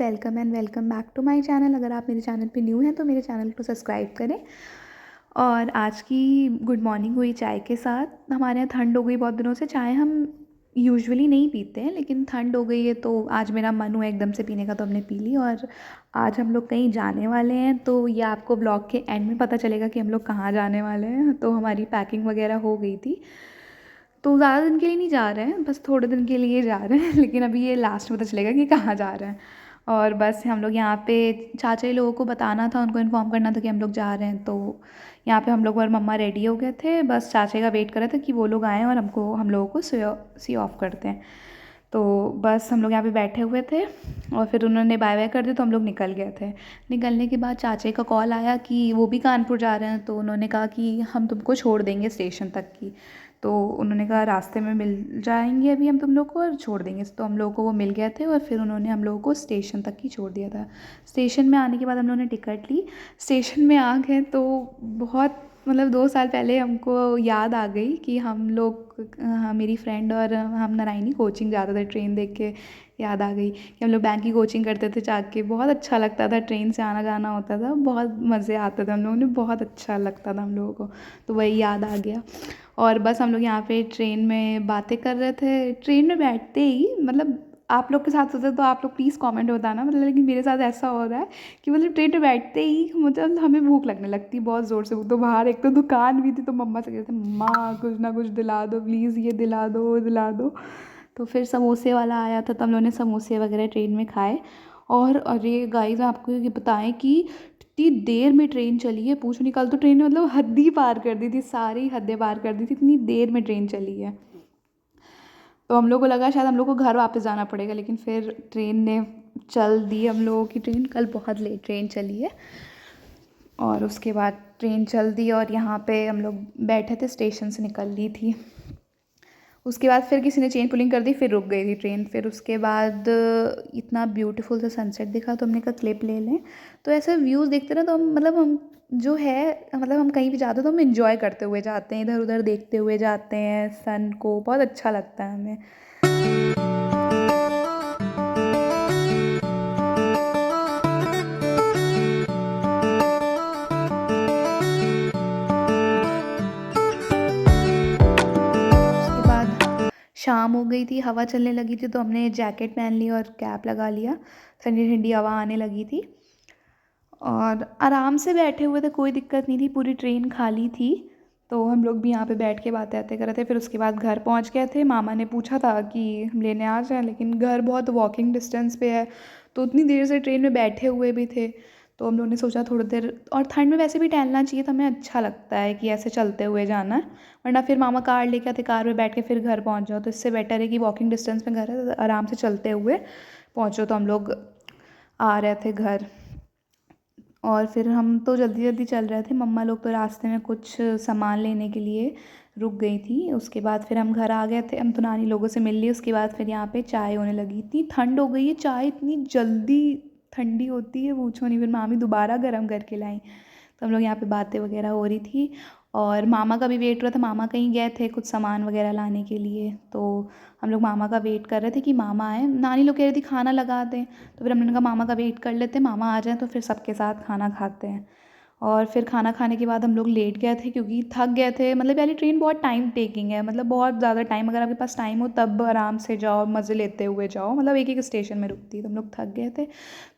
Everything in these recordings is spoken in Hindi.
Welcome and welcome back to my channel. अगर आप मेरे चैनल पे न्यू हैं तो मेरे चैनल को सब्सक्राइब करें। और आज की गुड मॉर्निंग हुई चाय के साथ। हमारे यहाँ ठंड हो गई बहुत दिनों से, चाय हम यूजुअली नहीं पीते हैं, लेकिन ठंड हो गई है तो आज मेरा मन हुआ एकदम से पीने का, तो हमने पी ली। और आज हम लोग कहीं जाने वाले हैं, तो ये आपको ब्लॉग के एंड में पता चलेगा कि हम लोग कहाँ जाने वाले हैं। तो हमारी पैकिंग वगैरह हो गई थी, तो ज़्यादा दिन के लिए नहीं जा रहे हैं, बस थोड़े दिन के लिए जा रहे हैं। लेकिन अभी ये लास्ट में पता चलेगा कि कहाँ जा रहे हैं। और बस हम लोग यहाँ पे चाचा लोगों को बताना था, उनको इन्फॉर्म करना था कि हम लोग जा रहे हैं। तो यहाँ पे हम लोग और मम्मा रेडी हो गए थे, बस चाचे का वेट कर रहे थे कि वो लोग आएँ और हम लोगों को सी ऑफ करते हैं। तो बस हम लोग यहाँ पे बैठे हुए थे और फिर उन्होंने बाय बाय कर दी, तो हम लोग निकल गए थे। निकलने के बाद चाचे का कॉल आया कि वो भी कानपुर जा रहे हैं, तो उन्होंने कहा कि हम तुमको छोड़ देंगे स्टेशन तक की। तो उन्होंने कहा रास्ते में मिल जाएंगे अभी हम तुम लोग को और छोड़ देंगे। तो हम लोग को वो मिल गए थे और फिर उन्होंने हम लोगों को स्टेशन तक ही छोड़ दिया था। स्टेशन में आने के बाद हम लोगों ने टिकट ली, स्टेशन में आ गए तो बहुत मतलब 2 साल पहले हमको याद आ गई कि हम लोग मेरी फ्रेंड और हम नारायणी कोचिंग जाते थे। ट्रेन देख के याद आ गई कि हम लोग बैंक की कोचिंग करते थे जाके, बहुत अच्छा लगता था। ट्रेन से आना जाना होता था, बहुत मज़े आते थे हम लोगों ने, बहुत अच्छा लगता था हम लोगों को। तो वही याद आ गया। और बस हम लोग यहाँ पे ट्रेन में बातें कर रहे थे। ट्रेन में बैठते ही मतलब आप लोग के साथ होता है तो आप लोग प्लीज़ कमेंट बताना, मतलब लेकिन मेरे साथ ऐसा हो रहा है कि मतलब ट्रेन में बैठते ही मतलब हमें भूख लगने लगती है बहुत ज़ोर से। तो बाहर एक तो दुकान भी थी, तो मम्मा से कहते मम्मा कुछ ना कुछ दिला दो प्लीज़, ये दिला दो वो दिला दो। तो फिर समोसे वाला आया था, तो हम लोगों ने समोसे वगैरह ट्रेन में खाए। और अरे गाइस आपको ये बताएं कि इतनी देर में ट्रेन चली है, पूछो नहीं। कल तो ट्रेन ने मतलब हद ही पार कर दी थी, सारी हदें पार कर दी थी, इतनी देर में ट्रेन चली है। तो हम लोग को लगा शायद हम लोग को घर वापस जाना पड़ेगा, लेकिन फिर ट्रेन ने चल दी हम लोगों की ट्रेन। कल बहुत लेट ट्रेन चली है। और उसके बाद ट्रेन चल दी और यहाँ पे हम लोग बैठे थे, स्टेशन से निकल ली थी। उसके बाद फिर किसी ने चेन पुलिंग कर दी, फिर रुक गई थी ट्रेन। फिर उसके बाद इतना ब्यूटीफुल सा सनसेट दिखा, तो हमने कहा क्लिप ले लें। तो ऐसे व्यूज़ देखते ना, तो हम मतलब हम जो है मतलब हम कहीं भी जाते हैं तो हम इंजॉय करते हुए जाते हैं, इधर उधर देखते हुए जाते हैं सन को, बहुत अच्छा लगता है हमें। उसके बाद शाम हो गई थी, हवा चलने लगी थी, तो हमने जैकेट पहन ली और कैप लगा लिया। ठंडी ठंडी हवा आने लगी थी और आराम से बैठे हुए थे, कोई दिक्कत नहीं थी। पूरी ट्रेन खाली थी, तो हम लोग भी यहाँ पे बैठ के बातें बातें कर रहे थे। फिर उसके बाद घर पहुँच गए थे। मामा ने पूछा था कि हम लेने आ जाएं, लेकिन घर बहुत वॉकिंग डिस्टेंस पे है, तो उतनी देर से ट्रेन में बैठे हुए भी थे। तो हम लोगों ने सोचा थोड़ी देर, और ठंड में वैसे भी टहलना चाहिए था, हमें अच्छा लगता है कि ऐसे चलते हुए जाना। वरना फिर मामा कार लेके आते, कार में बैठ के फिर घर पहुँच जाओ, तो इससे बेटर है कि वॉकिंग डिस्टेंस में घर है, तो आराम से चलते हुए पहुँचो। तो हम लोग आ रहे थे घर, और फिर हम तो जल्दी जल्दी चल रहे थे। मम्मा लोग तो रास्ते में कुछ सामान लेने के लिए रुक गई थी। उसके बाद फिर हम घर आ गए थे, हम तो नानी लोगों से मिल ली। उसके बाद फिर यहाँ पे चाय होने लगी। इतनी ठंड हो गई है, चाय इतनी जल्दी ठंडी होती है पूछो नहीं। फिर मामी दोबारा गर्म करके लाई, तो हम लोग यहाँ पे बातें वगैरह हो रही थी। और मामा का भी वेट हो रहा था, मामा कहीं गए थे कुछ सामान वगैरह लाने के लिए, तो हम लोग मामा का वेट कर रहे थे कि मामा आए। नानी लोग कह रही थी खाना लगा दें, तो फिर हमने कहा मामा का वेट कर लेते हैं, मामा आ जाएँ तो फिर सबके साथ खाना खाते हैं। और फिर खाना खाने के बाद हम लोग लेट गए थे क्योंकि थक गए थे। मतलब पहले ट्रेन बहुत टाइम टेकिंग है, मतलब बहुत ज़्यादा टाइम, अगर आपके पास टाइम हो तब आराम से जाओ, मज़े लेते हुए जाओ, मतलब एक एक स्टेशन में रुकती है। तो हम लोग थक गए थे,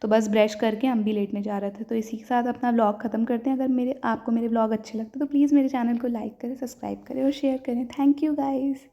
तो बस ब्रश करके हम भी लेटने जा रहे थे। तो इसी के साथ अपना व्लॉग ख़त्म करते हैं। अगर आपको मेरे व्लॉग अच्छे लगते तो प्लीज़ मेरे चैनल को लाइक करें, सब्सक्राइब करें और शेयर करें। Thank you guys.